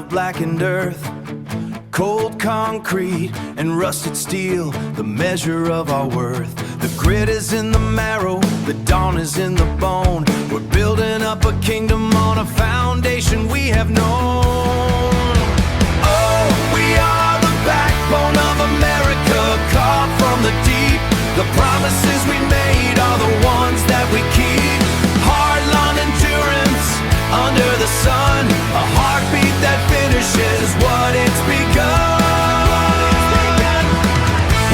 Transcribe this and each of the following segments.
of blackened earth, cold concrete and rusted steel, the measure of our worth. The grit is in the marrow, the dawn is in the bone. We're building up a kingdom on a foundation we have known. Oh, we are the backbone of America, caught from the deep. The promises we made are the ones that we keep. Hard-line endurance under the sun, a heartbeat that finishes what it's begun.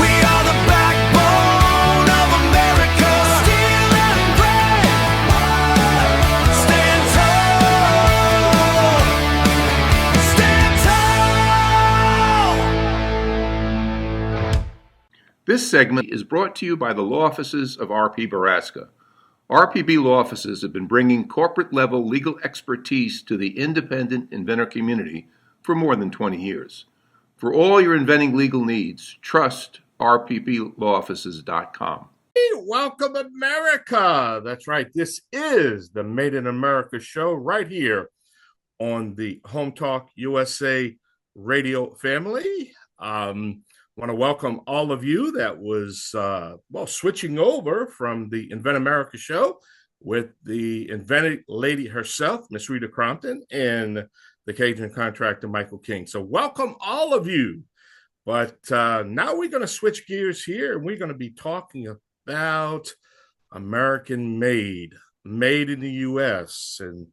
We are the backbone of America, steel and gray. Stand tall. Stand tall. This segment is brought to you by the law offices of R.P. Baraska. RPB law offices have been bringing corporate-level legal expertise to the independent inventor community for more than 20 years. For all your inventing legal needs, trust rpblawoffices.com. Hey, welcome, America. That's right. This is the Made in America show right here on the Home Talk USA radio family. Want to welcome all of you that was, switching over from the Invent America show with the Inventor Lady herself, Miss Rita Crompton, and the Cajun contractor, Michael King. So welcome all of you. But now we're going to switch gears here, and we're going to be talking about American made in the U.S. and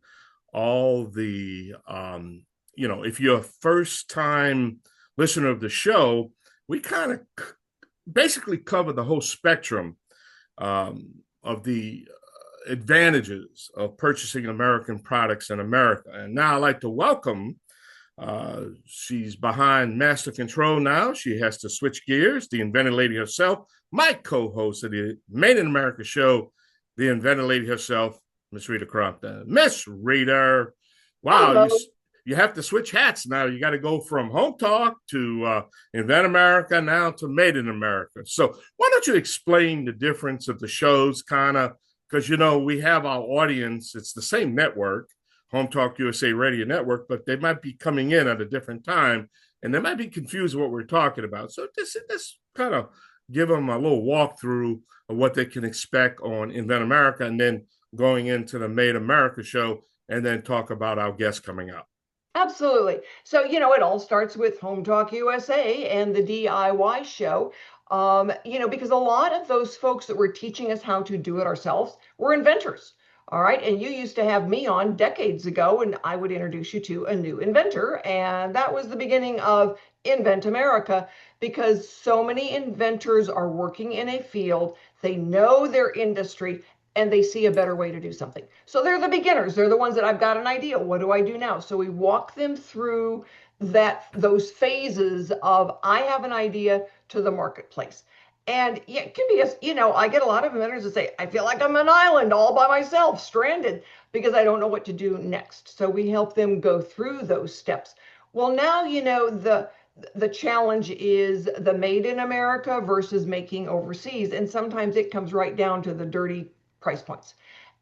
all the, if you're a first-time listener of the show, we kind of basically cover the whole spectrum of the advantages of purchasing American products in America. And now I'd like to welcome, she's behind Master Control now. She has to switch gears, the Inventor Lady herself, my co-host of the Made in America show, the Inventor Lady herself, Miss Rita Crompton. Miss Rita, wow, you have to switch hats now. You got to go from Home Talk to Invent America now to Made in America. So why don't you explain the difference of the shows, kind of, because, we have our audience. It's the same network, Home Talk USA Radio Network, but they might be coming in at a different time, and they might be confused what we're talking about. So this kind of give them a little walkthrough of what they can expect on Invent America, and then going into the Made America show, and then talk about our guests coming up. Absolutely. So, it all starts with Home Talk USA and the DIY show, because a lot of those folks that were teaching us how to do it ourselves were inventors. All right. And you used to have me on decades ago, and I would introduce you to a new inventor. And that was the beginning of Invent America, because so many inventors are working in a field. They know their industry, and they see a better way to do something. So they're the beginners. They're the ones that I've got an idea. What do I do now? So we walk them through those phases of I have an idea to the marketplace. And it can be, I get a lot of inventors that say, I feel like I'm an island all by myself, stranded, because I don't know what to do next. So we help them go through those steps. Well, now, the challenge is the made in America versus making overseas. And sometimes it comes right down to the dirty price points.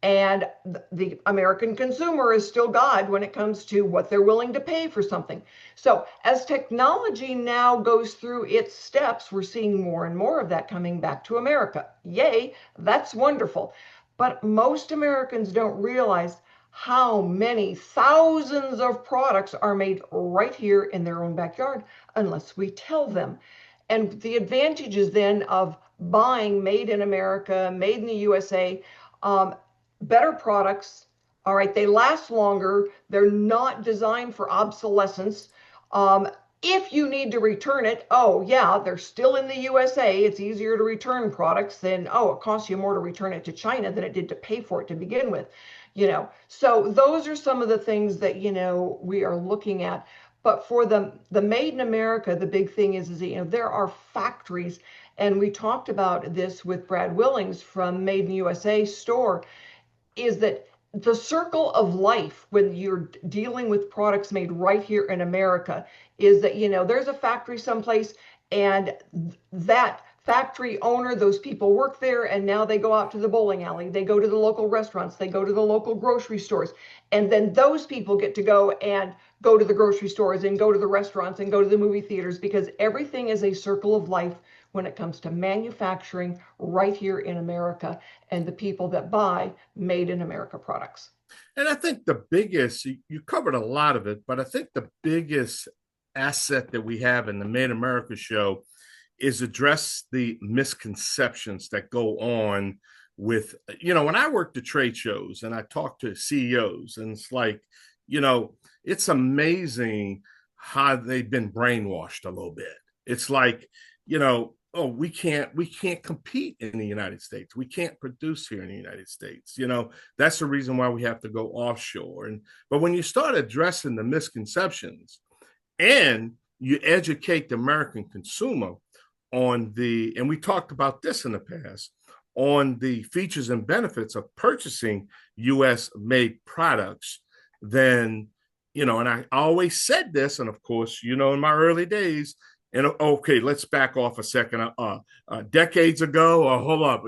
And the American consumer is still God when it comes to what they're willing to pay for something. So as technology now goes through its steps, we're seeing more and more of that coming back to America. Yay, that's wonderful. But most Americans don't realize how many thousands of products are made right here in their own backyard unless we tell them. And the advantages then of buying made in America, made in the USA, better products. All right, they last longer. They're not designed for obsolescence. If you need to return it, they're still in the USA. It's easier to return products than, it costs you more to return it to China than it did to pay for it to begin with. So those are some of the things that, we are looking at. But for the Made in America, the big thing is there are factories. And we talked about this with Brad Willings from Made in USA store, is that the circle of life when you're dealing with products made right here in America is that, there's a factory someplace, and that factory owner, those people work there, and now they go out to the bowling alley, they go to the local restaurants, they go to the local grocery stores, and then those people get to go to the grocery stores and go to the restaurants and go to the movie theaters, because everything is a circle of life when it comes to manufacturing right here in America, and the people that buy made in America products. And I think the biggest, you covered a lot of it, but I think the biggest asset that we have in the Made in America show is address the misconceptions that go on with, when I worked at trade shows and I talk to CEOs, and it's like, it's amazing how they've been brainwashed a little bit. It's like, oh, we can't compete in the United States. We can't produce here in the United States. That's the reason why we have to go offshore. But when you start addressing the misconceptions and you educate the American consumer on and we talked about this in the past, on the features and benefits of purchasing US made products, then, and I always said this, and of course, in my early days, and okay, let's back off a second. Decades ago, hold up.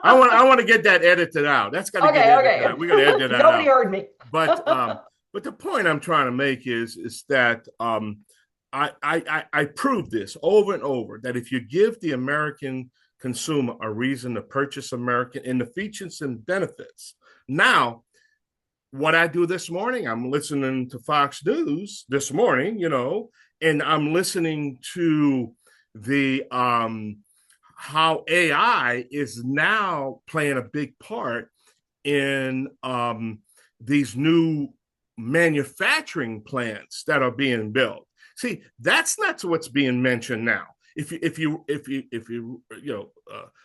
I want to get that edited out. That's got to get edited out. We got to edit that out. Nobody heard me. But the point I'm trying to make is that I proved this over and over, that if you give the American consumer a reason to purchase American in the features and benefits. Now, what I do this morning, I'm listening to Fox News this morning, and I'm listening to the how AI is now playing a big part in these new manufacturing plants that are being built. See, that's not what's being mentioned now. If you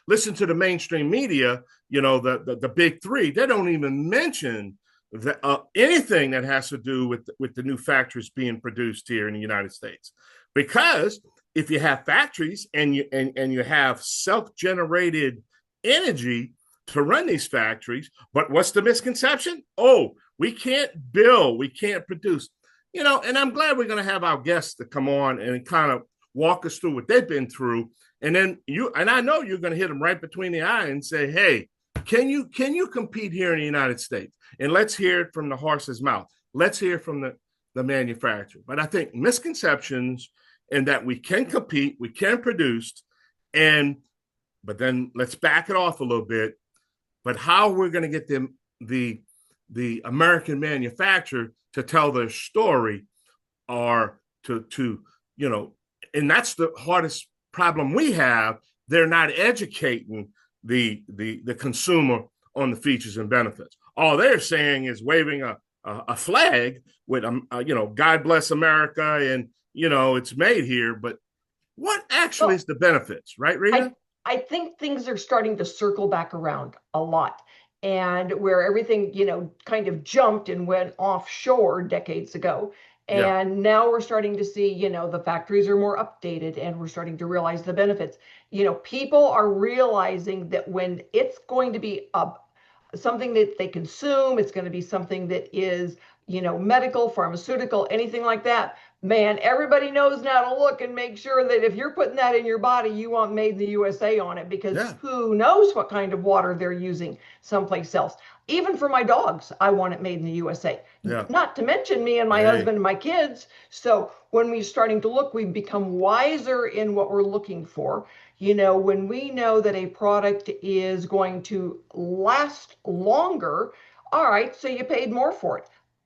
listen to the mainstream media, the big three, they don't even mention anything that has to do with the new factories being produced here in the United States. Because if you have factories and you have self-generated energy to run these factories, but what's the misconception? Oh, we can't build, we can't produce. And I'm glad we're going to have our guests to come on and kind of walk us through what they've been through. And then I know you're going to hit them right between the eye and say, hey, can you compete here in the United States? And let's hear it from the horse's mouth. Let's hear from the manufacturer. But I think misconceptions, and that we can compete, we can produce, but then let's back it off a little bit. But how we're going to get the American manufacturer to tell their story, or and that's the hardest problem we have. They're not educating the consumer on the features and benefits. All they're saying is waving a flag with God bless America, and it's made here. But what actually is the benefits, right, Rita? I think things are starting to circle back around a lot. And where everything, kind of jumped and went offshore decades ago. And now we're starting to see, the factories are more updated, and we're starting to realize the benefits. People are realizing that when it's going to be something that they consume, it's going to be something that is, medical, pharmaceutical, anything like that. Man, everybody knows now to look and make sure that if you're putting that in your body, you want made in the USA on it, because who knows what kind of water they're using someplace else. Even for my dogs, I want it made in the USA. Not to mention me and my husband and my kids. So when we're starting to look, we've become wiser in what we're looking for. When we know that a product is going to last longer, all right, so you paid more for it.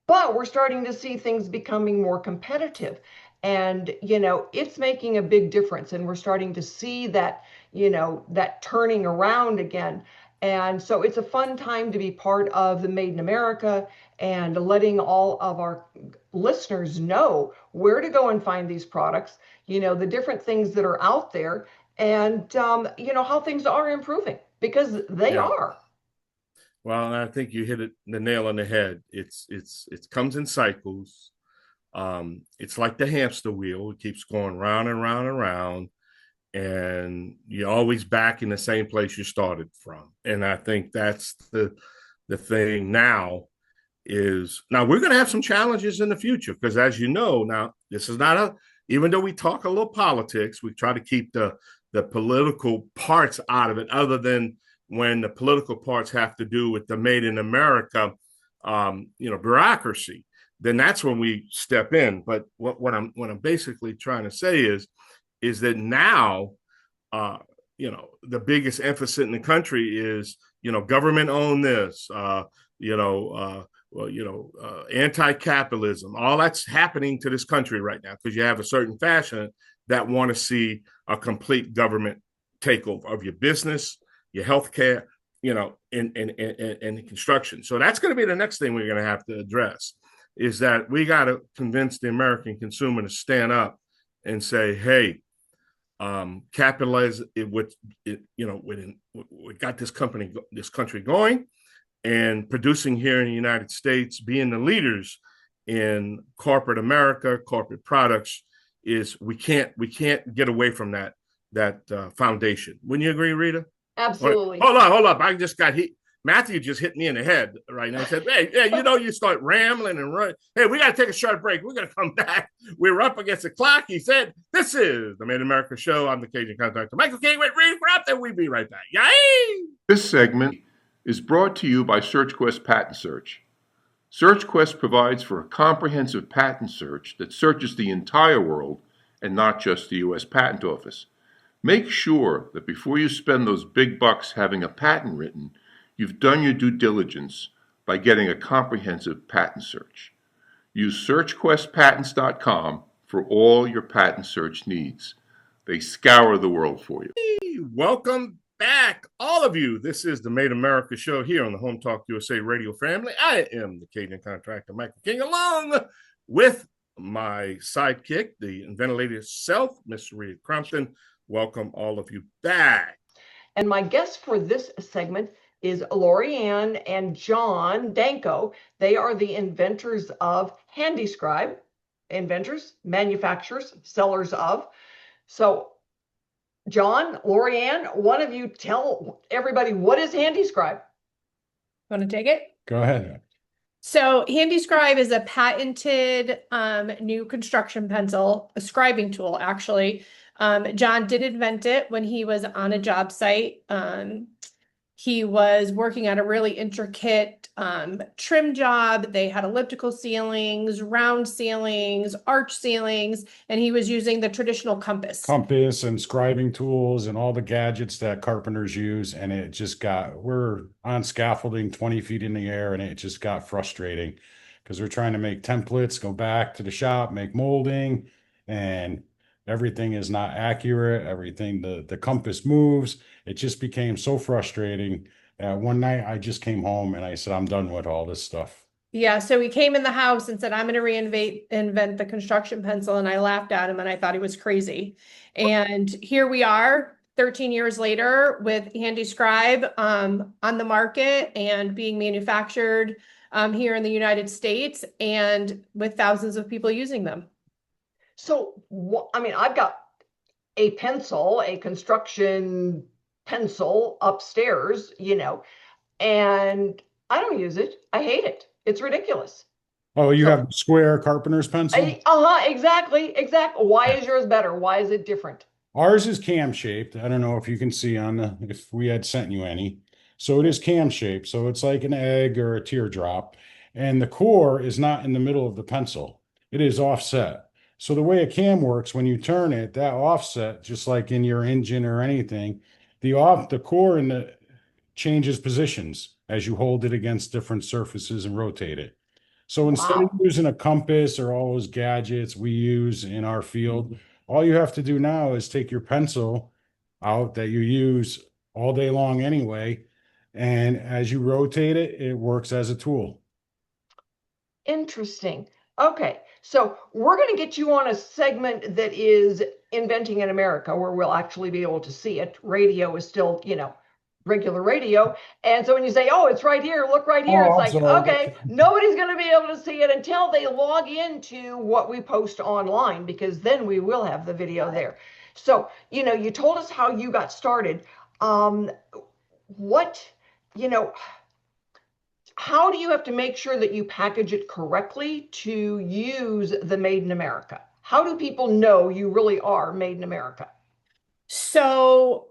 But we're starting to see things becoming more competitive, and it's making a big difference, and we're starting to see that that turning around again. And so it's a fun time to be part of the Made in America, and letting all of our listeners know where to go and find these products, the different things that are out there, and how things are improving, because they are. Well, I think you hit the nail on the head. It comes in cycles. It's like the hamster wheel. It keeps going round and round and round, and you're always back in the same place you started from. And I think that's the thing now. Now we're going to have some challenges in the future, because as you know, now this is not even though we talk a little politics, we try to keep the the political parts out of it, other than when the political parts have to do with the Made in America, bureaucracy. Then that's when we step in. But what I'm basically trying to say is that now, the biggest emphasis in the country is, government own this, anti-capitalism. All that's happening to this country right now because you have a certain faction that want to see a complete government takeover of your business, your healthcare, and construction. So that's going to be the next thing we're going to have to address, is that we got to convince the American consumer to stand up and say, hey, capitalize it with it, we got this country going and producing here in the United States, being the leaders in corporate America, corporate products, is we can't get away from that foundation. Wouldn't you agree, Rita? Absolutely. Hold up. I just got hit. Matthew just hit me in the head right now. I said, hey, you start rambling and running. Hey, we got to take a short break. We're going to come back. We're up against the clock. He said, this is the Made in America Show. I'm the Cajun contractor, Michael King with Rita Crompton. We'll be right back. Yay! This segment is brought to you by SearchQuest Patent Search. SearchQuest provides for a comprehensive patent search that searches the entire world and not just the U.S. Patent Office. Make sure that before you spend those big bucks having a patent written, you've done your due diligence by getting a comprehensive patent search. Use SearchQuestPatents.com for all your patent search needs. They scour the world for you. Hey, welcome back, all of you. This is the Made America Show here on the Home Talk USA radio family. I am the Cajun contractor, Michael King, along with my sidekick, the Inventor Lady herself, Miss Rita Crompton. Welcome all of you back. And my guest for this segment is Lori-Ann and John Danko. They are the inventors of HandyScribe. Inventors, manufacturers, sellers of. So, John, Lori-Ann, one of you tell everybody, what is HandyScribe? Want to take it? Go ahead. So HandyScribe is a patented new construction pencil, a scribing tool, actually. John did invent it when he was on a job site. He was working on a really intricate trim job. They had elliptical ceilings, round ceilings, arch ceilings, and he was using the traditional compass. Compass and scribing tools and all the gadgets that carpenters use. And it just we're on scaffolding 20 feet in the air, and it just got frustrating because we're trying to make templates, go back to the shop, make molding, and everything is not accurate. Everything, the compass moves. It just became so frustrating. One night I just came home and I said, I'm done with all this stuff. Yeah, so he came in the house and said, I'm going to invent the construction pencil. And I laughed at him and I thought he was crazy. And here we are 13 years later with HandyScribe on the market and being manufactured here in the United States and with thousands of people using them. So, I've got a pencil, a construction pencil upstairs, and I don't use it. I hate it. It's ridiculous. Oh, you have square carpenter's pencil? Exactly. Why is yours better? Why is it different? Ours is cam shaped. I don't know if you can see if we had sent you any. So it is cam shaped. So it's like an egg or a teardrop. And the core is not in the middle of the pencil. It is offset. So the way a cam works, when you turn it, that offset, just like in your engine or anything, the core changes positions as you hold it against different surfaces and rotate it. So instead of using a compass or all those gadgets we use in our field, all you have to do now is take your pencil out that you use all day long anyway, and as you rotate it, it works as a tool. Interesting. Okay, so we're going to get you on a segment that is Inventing in America, where we'll actually be able to see it. Radio is still, regular radio. And so when you say, oh, it's right here, look right here, it's like, okay, nobody's going to be able to see it until they log into what we post online, because then we will have the video there. So, you told us how you got started. How do you have to make sure that you package it correctly to use the Made in America? How do people know you really are Made in America? So,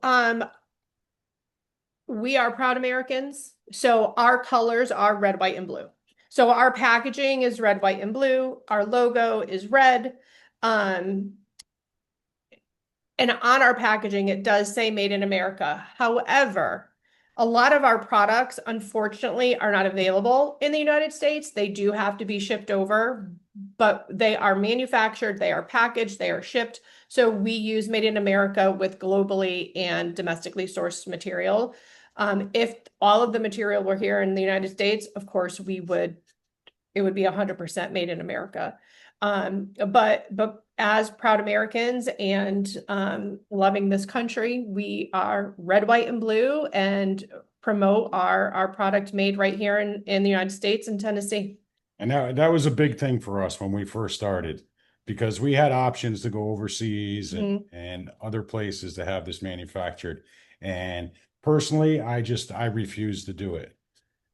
we are proud Americans. So our colors are red, white, and blue. So our packaging is red, white, and blue. Our logo is red. And on our packaging, it does say Made in America. However, a lot of our products, unfortunately, are not available in the United States. They do have to be shipped over, but they are manufactured, they are packaged, they are shipped. So we use Made in America with globally and domestically sourced material. If all of the material were here in the United States, of course, it would be 100% Made in America. But as proud Americans and loving this country, we are red, white, and blue, and promote our product made right here in the United States and Tennessee. And that was a big thing for us when we first started, because we had options to go overseas and other places to have this manufactured. And personally, I refused to do it.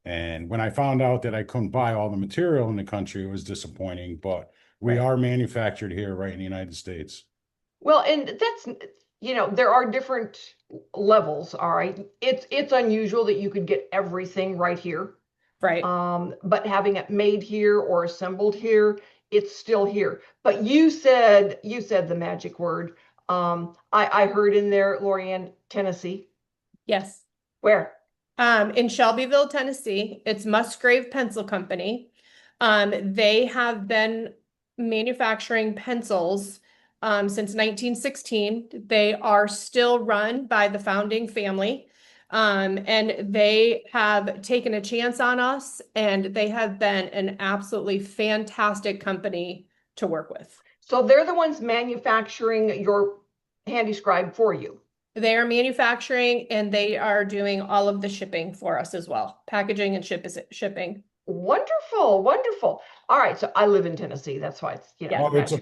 And when I found out that I couldn't buy all the material in the country, it was disappointing, but we are manufactured here right in the United States. Well, and that's, there are different levels, all right? It's unusual that you could get everything right here. Right. But having it made here or assembled here, it's still here. But you said the magic word. I heard in there, Lorianne, Tennessee. Yes. Where? In Shelbyville, Tennessee. It's Musgrave Pencil Company. They have been manufacturing pencils since 1916. They are still run by the founding family. And they have taken a chance on us, and they have been an absolutely fantastic company to work with. So they're the ones manufacturing your HandyScribe for you. They are manufacturing, and they are doing all of the shipping for us as well. Packaging and shipping. Wonderful, wonderful. All right, so I live in Tennessee. That's why it's It's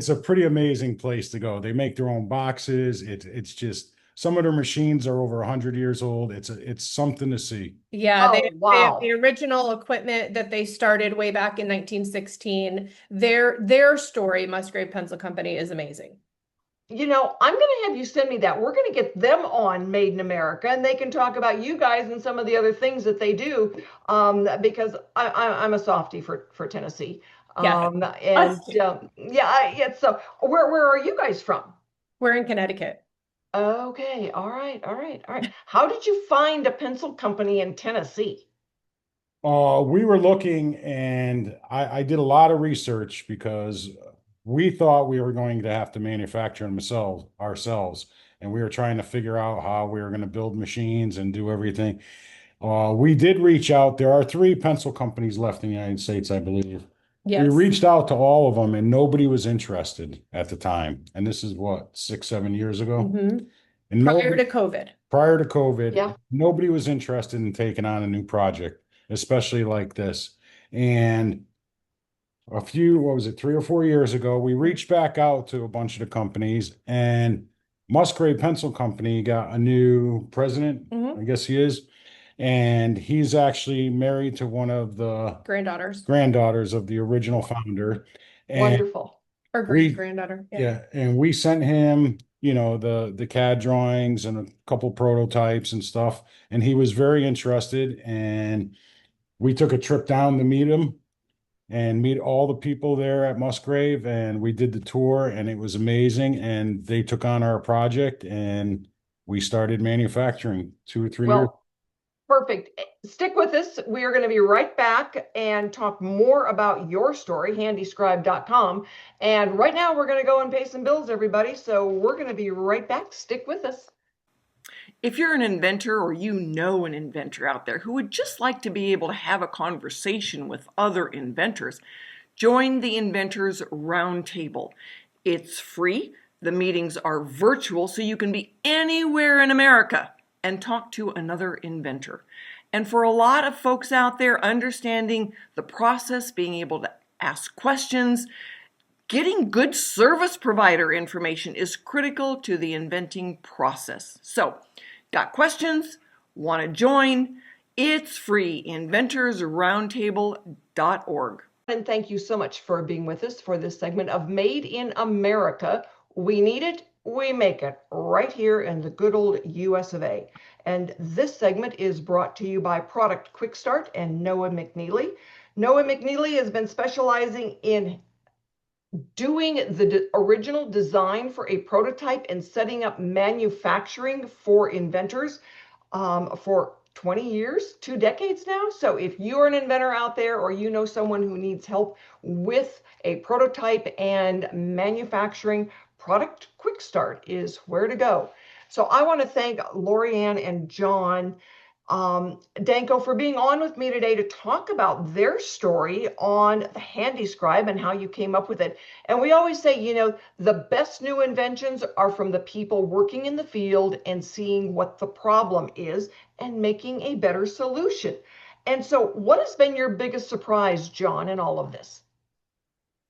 a pretty amazing place to go. They make their own boxes. It's just some of their machines are over 100 years old. It's something to see. Yeah, Oh, they have wow. the original equipment that they started way back in 1916. Their story, Musgrave Pencil Company, is amazing. I'm going to have you send me that. We're going to get them on Made in America, and they can talk about you guys and some of the other things that they do, because I'm a softie for Tennessee. Yeah. So where are you guys from? We're in Connecticut. Okay, all right. How did you find a pencil company in Tennessee? We were looking, and I did a lot of research because we thought we were going to have to manufacture them ourselves, and we were trying to figure out how we were going to build machines and do everything. We did reach out. There are 3 pencil companies left in the United States, I believe. Yes. We reached out to all of them, and nobody was interested at the time. And this is what, 6, 7 years ago? Mhm. And Prior to COVID. prior to COVID, Yeah. nobody was interested in taking on a new project, especially like this. And what was it, 3 or 4 years ago, we reached back out to a bunch of the companies, and Musgrave Pencil Company got a new president, I guess he is. And he's actually married to one of the granddaughters of the original founder. And Wonderful. Or great granddaughter. yeah, and we sent him, the CAD drawings and a couple prototypes and stuff, and he was very interested. And we took a trip down to meet him and meet all the people there at Musgrave, and we did the tour, and it was amazing. And they took on our project, and we started manufacturing 2 or 3 years. Well, perfect. Stick with us. We are going to be right back and talk more about your story, HandyScribe.com. And right now we're going to go and pay some bills, everybody. So we're going to be right back. Stick with us. If you're an inventor or you know an inventor out there who would just like to be able to have a conversation with other inventors, join the Inventors Roundtable. It's free. The meetings are virtual, so you can be anywhere in America and talk to another inventor. And for a lot of folks out there, understanding the process, being able to ask questions, getting good service provider information is critical to the inventing process. So, got questions? Want to join? It's free, inventorsroundtable.org. And thank you so much for being with us for this segment of Made in America. We need it, We make it right here in the good old US of A. And this segment is brought to you by Product Quick Start and Noah McNeely. Noah McNeely has been specializing in doing the original design for a prototype and setting up manufacturing for inventors for 20 years, 2 decades now. So if you're an inventor out there or you know someone who needs help with a prototype and manufacturing, Product Quick Start is where to go. So I want to thank Lorianne and John Danko for being on with me today to talk about their story on the HandyScribe and how you came up with it. And we always say, you know, the best new inventions are from the people working in the field and seeing what the problem is and making a better solution. And so what has been your biggest surprise, John, in all of this?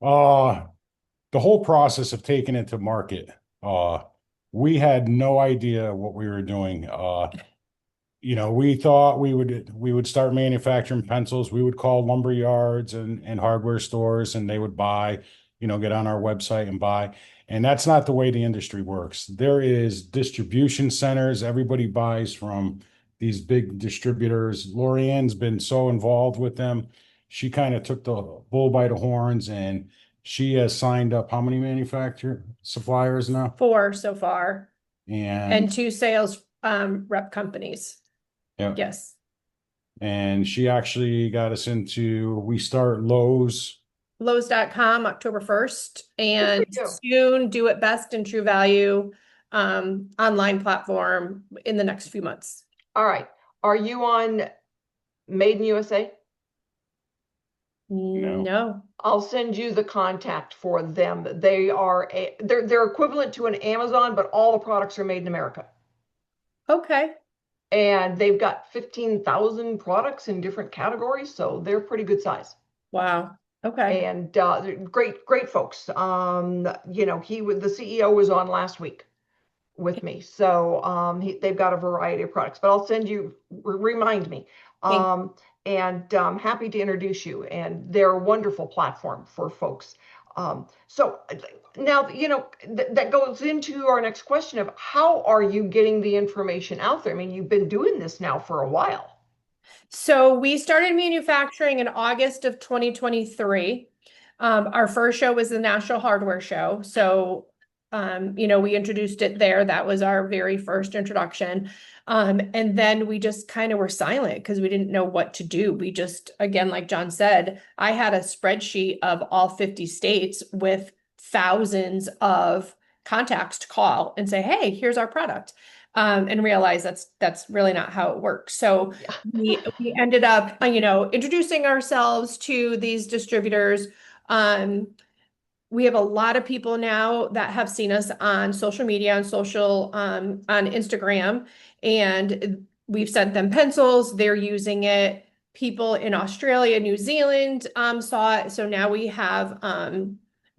The whole process of taking it to market. We had no idea what we were doing. We thought we would start manufacturing pencils. We would call lumber yards and hardware stores, and they would buy, get on our website and buy. And that's not the way the industry works. There is distribution centers. Everybody buys from these big distributors. Lorianne's been so involved with them. She kind of took the bull by the horns, and she has signed up how many manufacturer suppliers now? 4 so far, and And 2 sales rep companies. yeah. Yes. And she actually got us into, we start Lowe's. Lowe's.com, October 1st, and Good for soon Do It Best and True Value online platform in the next few months. All right. Are you on Made in USA? No. I'll send you the contact for them. They're equivalent to an Amazon, but all the products are made in America. Okay. And they've got 15,000 products in different categories, so they're pretty good size. Wow. Okay. And great folks. The CEO was on last week with me, so they've got a variety of products. But I'll send you. Remind me. Happy to introduce you. And they're a wonderful platform for folks. So now, that goes into our next question of how are you getting the information out there? I mean, you've been doing this now for a while. So we started manufacturing in August of 2023. Our first show was the National Hardware Show. So, we introduced it there. That was our very first introduction. And then we just kind of were silent because we didn't know what to do. We just, again, like John said, I had a spreadsheet of all 50 states with thousands of contacts to call and say, hey, here's our product. And realize that's really not how it works. So we ended up, introducing ourselves to these distributors. We have a lot of people now that have seen us on social media, on Instagram, and we've sent them pencils. They're using it. People in Australia, New Zealand saw it. So now we have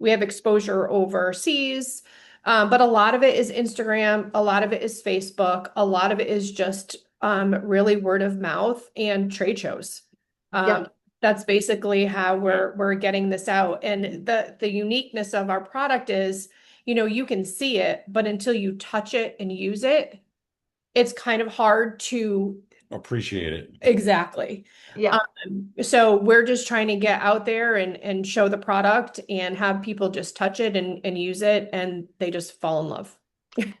exposure overseas. But a lot of it is Instagram, a lot of it is Facebook, a lot of it is just really word of mouth and trade shows. That's basically how we're getting this out. And the uniqueness of our product is, you can see it, but until you touch it and use it, it's kind of hard to appreciate it. Exactly. Yeah. So we're just trying to get out there and show the product and have people just touch it and use it, and they just fall in love.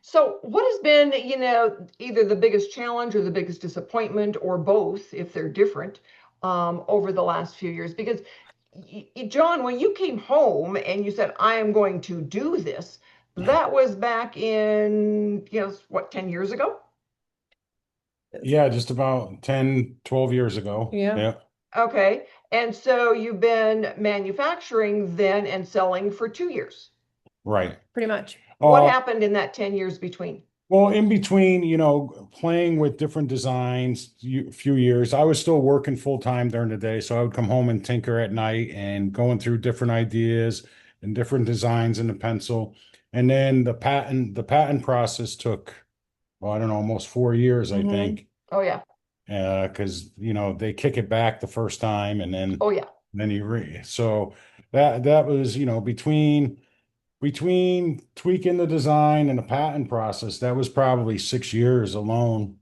So what has been, either the biggest challenge or the biggest disappointment or both, if they're different, over the last few years? Because John, when you came home and you said, I am going to do this, that was back in, 10 years ago? Yeah, just about 10, 12 years ago. Yeah. Okay. And so you've been manufacturing then and selling for 2 years. Right. Pretty much. What happened in that 10 years between? Well, in between, playing with different designs, few years, I was still working full time during the day. So I would come home and tinker at night and going through different ideas and different designs in the pencil. And then the patent process took, well, I don't know, almost 4 years, I think. Oh, yeah. Because, they kick it back the first time and then, Oh, yeah. so that was, between between tweaking the design and the patent process, that was probably 6 years alone.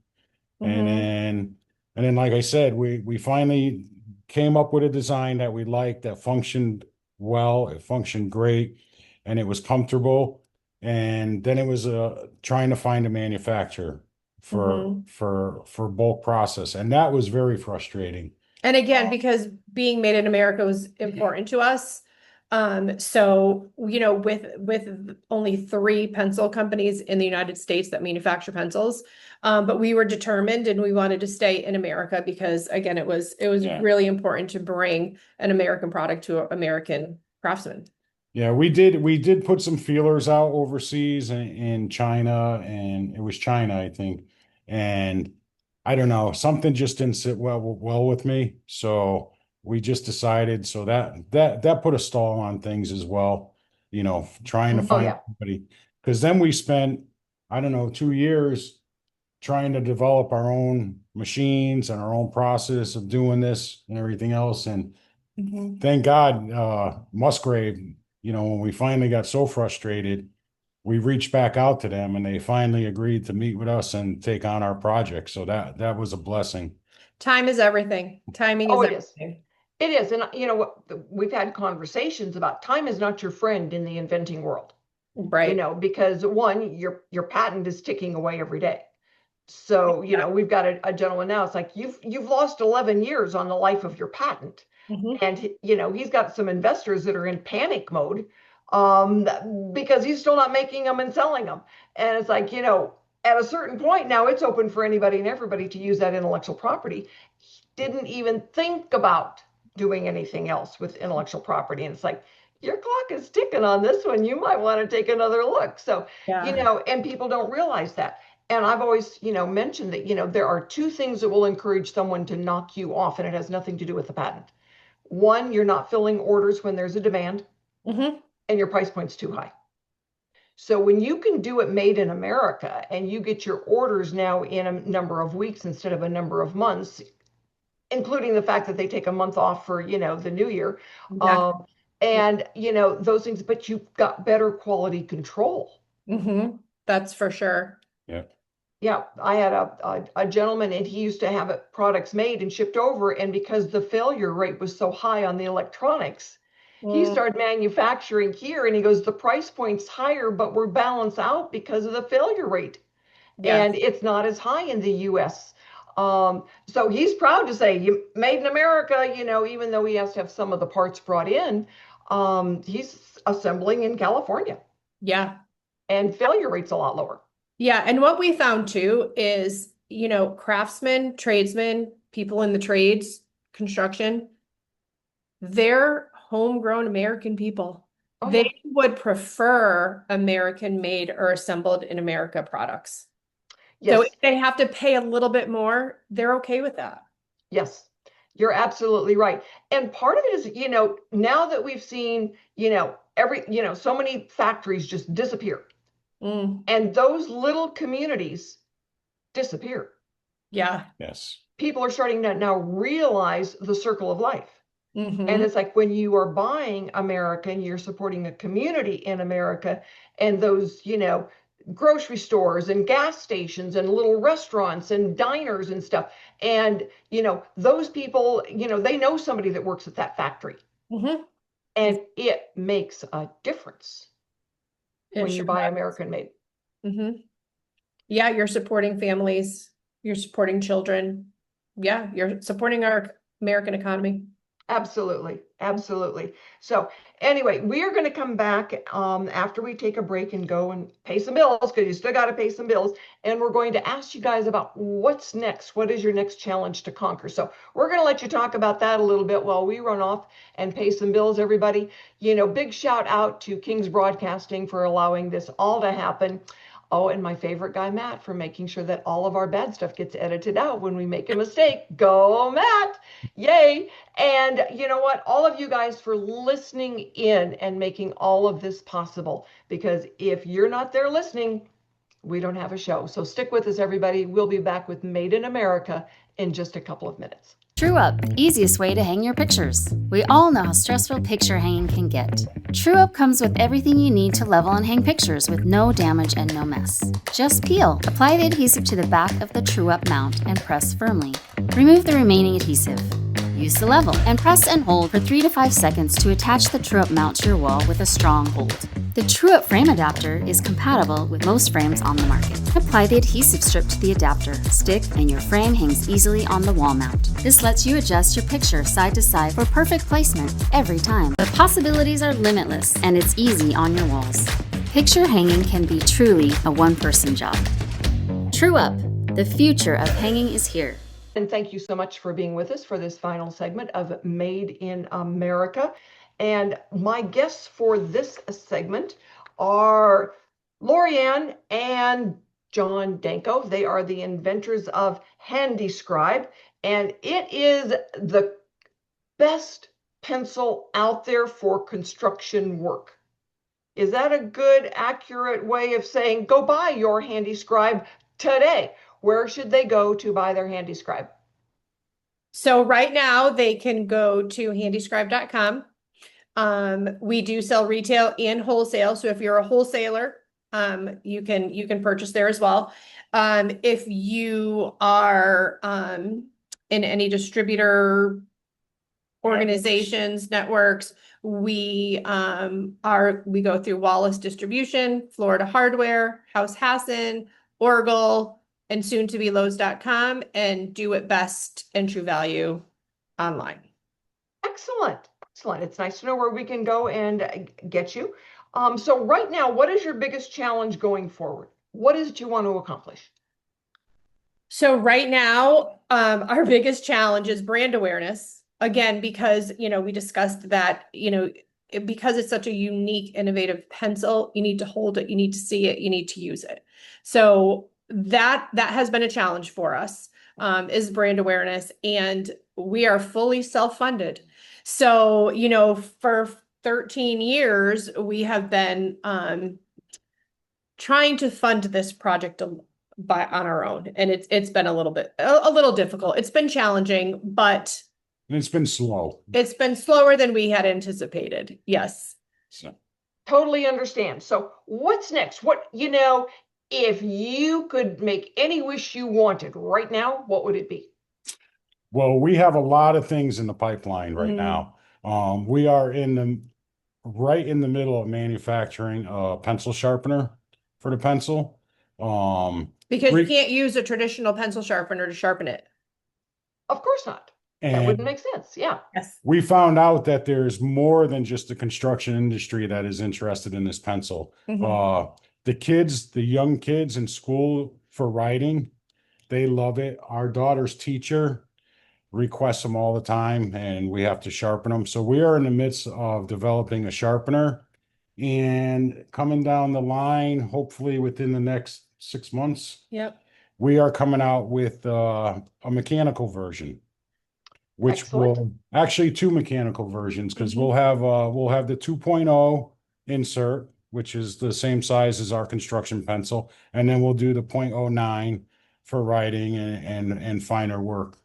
And Mhm. then, like I said, we finally came up with a design that we liked, that functioned well, it functioned great, and it was comfortable. And then it was trying to find a manufacturer Mhm. for bulk process, and that was very frustrating. And again, because being made in America was important to us. So, with only 3 pencil companies in the United States that manufacture pencils, but we were determined and we wanted to stay in America because again, it was Yeah. really important to bring an American product to American craftsmen. Yeah, we did put some feelers out overseas in China, and it was China, I think. And I don't know, something just didn't sit well with me. So we just decided, so that put a stall on things as well, trying to Oh find yeah. somebody. Because then we spent, I don't know, 2 years trying to develop our own machines and our own process of doing this and everything else. And Mhm. thank God, Musgrave, when we finally got so frustrated, we reached back out to them and they finally agreed to meet with us and take on our project. So that was a blessing. Time is everything. Timing Oh, is it is. everything. It is. And you know what? We've had conversations about time is not your friend in the inventing world, Right. because one, your patent is ticking away every day. So, we've got a gentleman now. It's like you've lost 11 years on the life of your patent. Mhm. And he's got some investors that are in panic mode, because he's still not making them and selling them. And it's like, at a certain point now, it's open for anybody and everybody to use that intellectual property. He didn't even think about doing anything else with intellectual property. And it's like, your clock is ticking on this one. You might want to take another look. So, Yeah. and people don't realize that. And I've always, mentioned that, there are 2 things that will encourage someone to knock you off, and it has nothing to do with the patent. One, you're not filling orders when there's a demand, Mhm. and your price point's too high. So when you can do it made in America and you get your orders now in a number of weeks instead of a number of months, including the fact that they take a month off for, the new year, Exactly. and, those things, but you've got better quality control. Mhm. That's for sure. Yeah. Yeah, I had a gentleman, and he used to have products made and shipped over, and because the failure rate was so high on the electronics, he Mm, started manufacturing here, and he goes, the price point's higher, but we're balanced out because of the failure rate, and yes. it's not as high in the US. So he's proud to say, you made in America, even though he has to have some of the parts brought in, he's assembling in California, Yeah. and failure rate's a lot lower. Yeah. And what we found too is, craftsmen, tradesmen, people in the trades, construction, they're homegrown American people. Oh yeah. They would prefer American made or assembled in America products. So if Yes. they have to pay a little bit more, they're okay with that. Yes, you're absolutely right. And part of it is, now that we've seen, so many factories just disappear, Mm, and those little communities disappear. yeah. Yes. People are starting to now realize the circle of life. And Hmm. it's like when you are buying American, you're supporting a community in America, and those, grocery stores and gas stations and little restaurants and diners and stuff. And, those people, they know somebody that works at that factory, Hmm. and it makes a difference It when you sure buy does. American made. Hmm. Yeah, you're supporting families, you're supporting children. Yeah, you're supporting our American economy. Absolutely, absolutely. So anyway, we are going to come back, after we take a break and go and pay some bills, because you still got to pay some bills. And we're going to ask you guys about what's next. What is your next challenge to conquer? So we're going to let you talk about that a little bit while we run off and pay some bills, everybody. Big shout out to King's Broadcasting for allowing this all to happen. Oh, and my favorite guy, Matt, for making sure that all of our bad stuff gets edited out when we make a mistake. Go, Matt! Yay! And you know what? All of you guys for listening in and making all of this possible. Because if you're not there listening, we don't have a show. So stick with us, everybody. We'll be back with Made in America in just a couple of minutes. True Up, the easiest way to hang your pictures. We all know how stressful picture hanging can get. True Up comes with everything you need to level and hang pictures with no damage and no mess. Just peel, apply the adhesive to the back of the True Up mount and press firmly. Remove the remaining adhesive. Use the level and press and hold for 3 to 5 seconds to attach the True Up mount to your wall with a strong hold. The True Up frame adapter is compatible with most frames on the market. Apply the adhesive strip to the adapter, stick, and your frame hangs easily on the wall mount. This lets you adjust your picture side to side for perfect placement every time. The possibilities are limitless, and it's easy on your walls. Picture hanging can be truly a one-person job. True Up, the future of hanging is here. And thank you so much for being with us for this final segment of Made in America. And my guests for this segment are Lorianne and John Danko. They are the inventors of HandyScribe, and it is the best pencil out there for construction work. Is that a good, accurate way of saying go buy your HandyScribe today? Where should they go to buy their HandyScribe? So right now they can go to handyscribe.com. We do sell retail and wholesale. So if you're a wholesaler, you can purchase there as well. If you are in any distributor organizations, networks, we go through Wallace Distribution, Florida Hardware, House Hassan, Oracle, and soon to be Lowe's.com, and Do It Best and True Value online. Excellent. Excellent. It's nice to know where we can go and get you. So right now, what is your biggest challenge going forward? What is it you want to accomplish? So right now, our biggest challenge is brand awareness. Again, because, we discussed that, because it's such a unique, innovative pencil, you need to hold it, you need to see it, you need to use it. So that has been a challenge for us, is brand awareness, and we are fully self-funded. So, for 13 years, we have been trying to fund this project on our own, and it's been a little difficult. It's been challenging, but it's been slow. It's been slower than we had anticipated. Yes. So. Totally understand. So what's next? If you could make any wish you wanted right now, what would it be? Well, we have a lot of things in the pipeline right now. We are right in the middle of manufacturing a pencil sharpener for the pencil. Because you can't use a traditional pencil sharpener to sharpen it. Of course not. That wouldn't make sense. Yeah. Yes. We found out that there's more than just the construction industry that is interested in this pencil. The young kids in school for writing, they love it. Our daughter's teacher requests them all the time, and we have to sharpen them. So we are in the midst of developing a sharpener, and coming down the line, hopefully within the next 6 months, we are coming out with a mechanical version, which will actually 2 mechanical versions, because we'll have the 2.0 insert, which is the same size as our construction pencil, and then we'll do the 0.09 for writing and finer work.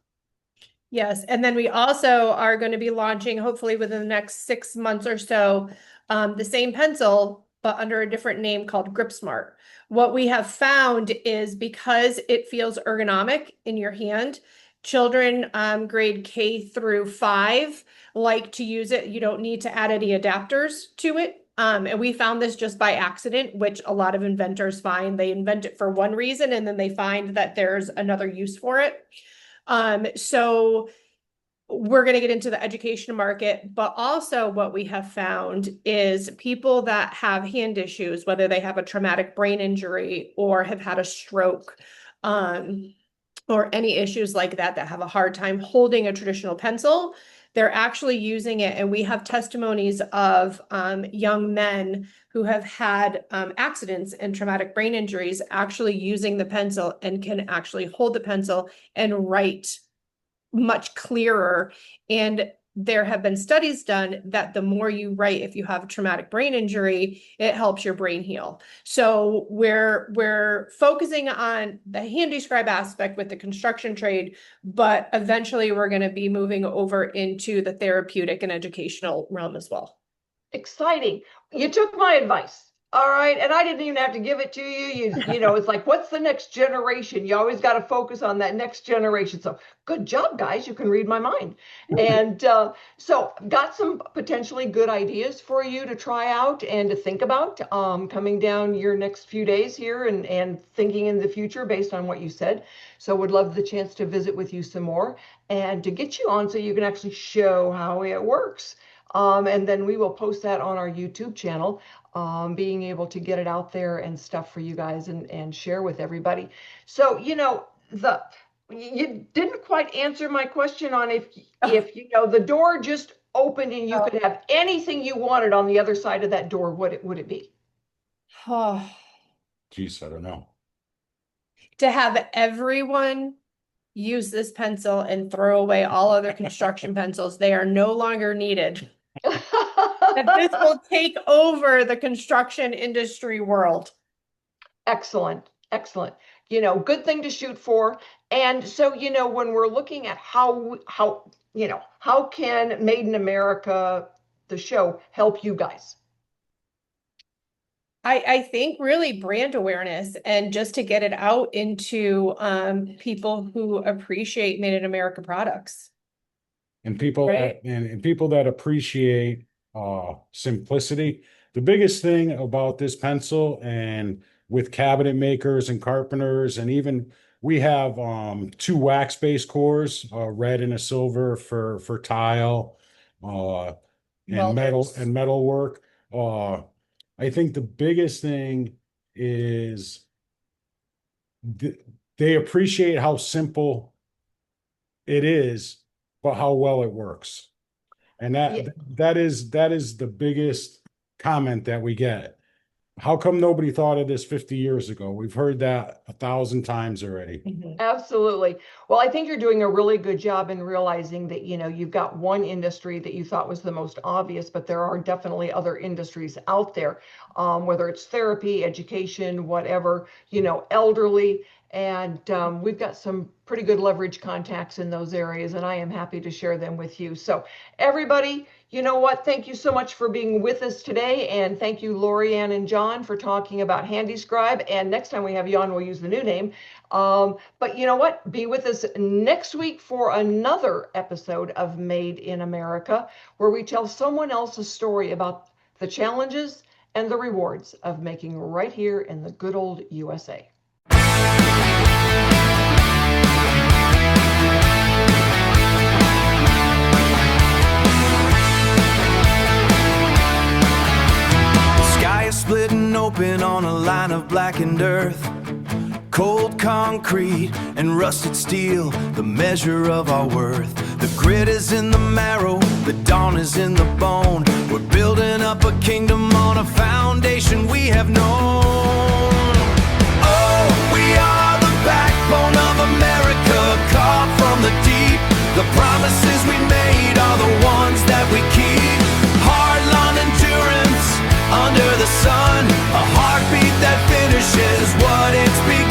Yes, and then we also are going to be launching, hopefully within the next 6 months or so, the same pencil, but under a different name called Grip Smart. What we have found is, because it feels ergonomic in your hand, children grade K through 5 like to use it. You don't need to add any adapters to it. And we found this just by accident, which a lot of inventors find. They invent it for one reason, and then they find that there's another use for it. So we're going to get into the education market, but also what we have found is people that have hand issues, whether they have a traumatic brain injury or have had a stroke, or any issues like that have a hard time holding a traditional pencil, they're actually using it. And we have testimonies of young men who have had accidents and traumatic brain injuries actually using the pencil, and can actually hold the pencil and write much clearer. And there have been studies done that the more you write, if you have a traumatic brain injury, it helps your brain heal. So we're focusing on the HandyScribe aspect with the construction trade, but eventually we're going to be moving over into the therapeutic and educational realm as well. Exciting. You took my advice. All right. And I didn't even have to give it to you. You know, it's like, what's the next generation? You always got to focus on that next generation. So good job, guys. You can read my mind. And so got some potentially good ideas for you to try out and to think about coming down your next few days here and thinking in the future based on what you said. So would love the chance to visit with you some more and to get you on so you can actually show how it works. And then we will post that on our YouTube channel, being able to get it out there and stuff for you guys and share with everybody. So, you know, you didn't quite answer my question on if you know, the door just opened and you could have anything you wanted on the other side of that door, what would it be? Oh, Geez, I don't know. to have everyone use this pencil and throw away all other construction pencils. They are no longer needed. That this will take over the construction industry world. Excellent. Excellent. You know, good thing to shoot for. And so, you know, when we're looking at how can Made in America, the show, help you guys? I think really brand awareness and just to get it out into people who appreciate Made in America products. And people Right. and people that appreciate simplicity. The biggest thing about this pencil, and with cabinet makers and carpenters, and even we have 2 wax-based cores, red and a silver for tile, and Welders. metal work. I think the biggest thing is they appreciate how simple it is, but how well it works. And that is the biggest comment that we get. How come nobody thought of this 50 years ago? We've heard that 1,000 times already. Absolutely. Well, I think you're doing a really good job in realizing that, you know, you've got one industry that you thought was the most obvious, but there are definitely other industries out there, whether it's therapy, education, whatever, you know, elderly. And we've got some pretty good leverage contacts in those areas, and I am happy to share them with you. So everybody, you know what? Thank you so much for being with us today. And thank you, Lori Ann and John, for talking about HandyScribe. And next time we have you on, we'll use the new name. But you know what? Be with us next week for another episode of Made in America, where we tell someone else's story about the challenges and the rewards of making right here in the good old USA. Splitting open on a line of blackened earth, cold concrete and rusted steel, the measure of our worth. The grit is in the marrow, the dawn is in the bone. We're building up a kingdom on a foundation we have known. Oh, we are the backbone of America, called from the deep. The promises we made are the ones that we keep. Hard-line endurance under the sun, a heartbeat that finishes what it's begun.